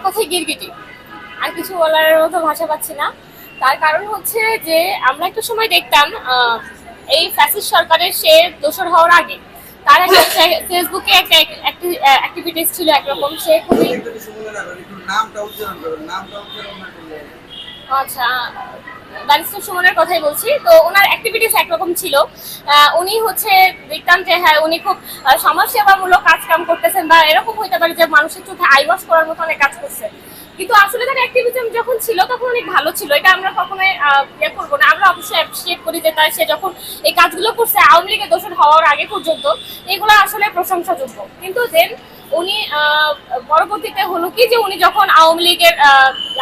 কথায় গিরগিটি, আর কিছু বলার মতো ভাষা পাচ্ছি না। তার কারণ হচ্ছে যে আমরা একটা সময় দেখতাম এই ফ্যাসিস্ট সরকারের সে দোসর হওয়ার আগে তার একটা ফেসবুকে একটা অ্যাক্টিভিটিস ছিল একরকম, সে খুবই আচ্ছা ব্যারিস্টার সুমনের কথাই বলছি। তো ওনার অ্যাক্টিভিটিস একরকম ছিল। উনি হচ্ছে দেখতাম যে হ্যাঁ উনি খুব সমাজসেবামূলক কাজ কাম করতেছেন, বা এরকম হইতে পারে যে মানুষের চোখে আই ওয়াশ করার মতো অনেক কাজ করছেন। কিন্তু আসলে তার অ্যাক্টিভিজম যখন ছিল তখন অনেক ভালো ছিল, এটা আমরা কখনোই ইয়ে করবো না। আমরা অবশ্যই অ্যাপ্রিসিয়েট করি যে তার সে যখন এই কাজগুলো করছে আওয়ামী লীগের দোষর হওয়ার আগে পর্যন্ত, এগুলো আসলে প্রশংসাযোগ্য। কিন্তু দেন উনি পরবর্তীতে হলো কি যে উনি যখন আওয়ামী লীগের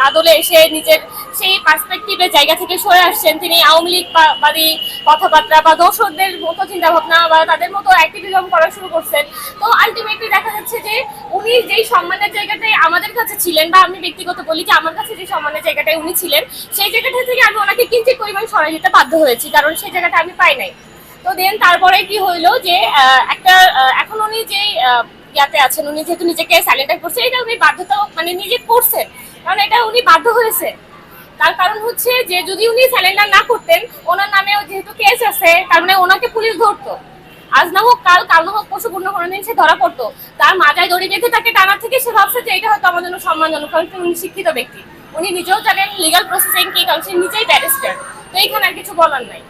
আদলে এসে নিজের সেই পার্সপেক্টিভের জায়গা থেকে সরে আসছেন, তিনি আওয়ামী লীগ বাদী কথাবার্তা বা দর্শকদের মতো চিন্তা ভাবনা বা তাদের মতো অ্যাক্টিভিজম করা শুরু করছেন। তো আলটিমেটলি দেখা যাচ্ছে যে উনি যেই সম্মানের জায়গাটায় আমাদের কাছে ছিলেন, বা আমি ব্যক্তিগত বলি যে আমার কাছে যে সম্মানের জায়গাটায় উনি ছিলেন, সেই জায়গাটা থেকে আমি ওনাকে কিঞ্চিত পরিমাণ সরাই দিতে বাধ্য হয়েছি, কারণ সেই জায়গাটা আমি পাই নাই। তো দেন তারপরে কি হইলো যে একটা এখন উনি যেই ইয়াতে আছেন, উনি যেহেতু নিজেকে স্যালেন্ডার করছে, এটা উনি বাধ্যতা মানে নিজে করছেন, কারণ এটা উনি বাধ্য হয়েছে। তার কারণ হচ্ছে যে যদি উনি স্যালেন্ডার না করতেন, ওনার নামে যেহেতু কেস আছে, তার মানে ওনাকে পুলিশ ধরতো। আজ না হোক কাল, কাল না হোক পরশু, পূর্ণ কোনোদিন সে ধরা পড়তো। তার মাথায় দড়ি বেঁধে তাকে টানা থেকে সে ভাবছে যে এটা হয়তো আমার জন্য সম্মানজনক, কারণ উনি শিক্ষিত ব্যক্তি, উনি নিজেও জানেন লিগাল প্রসেসিং কি, কারণ সে নিজেই ব্যারিস্টার। তো এইখানে আর কিছু বলার নাই।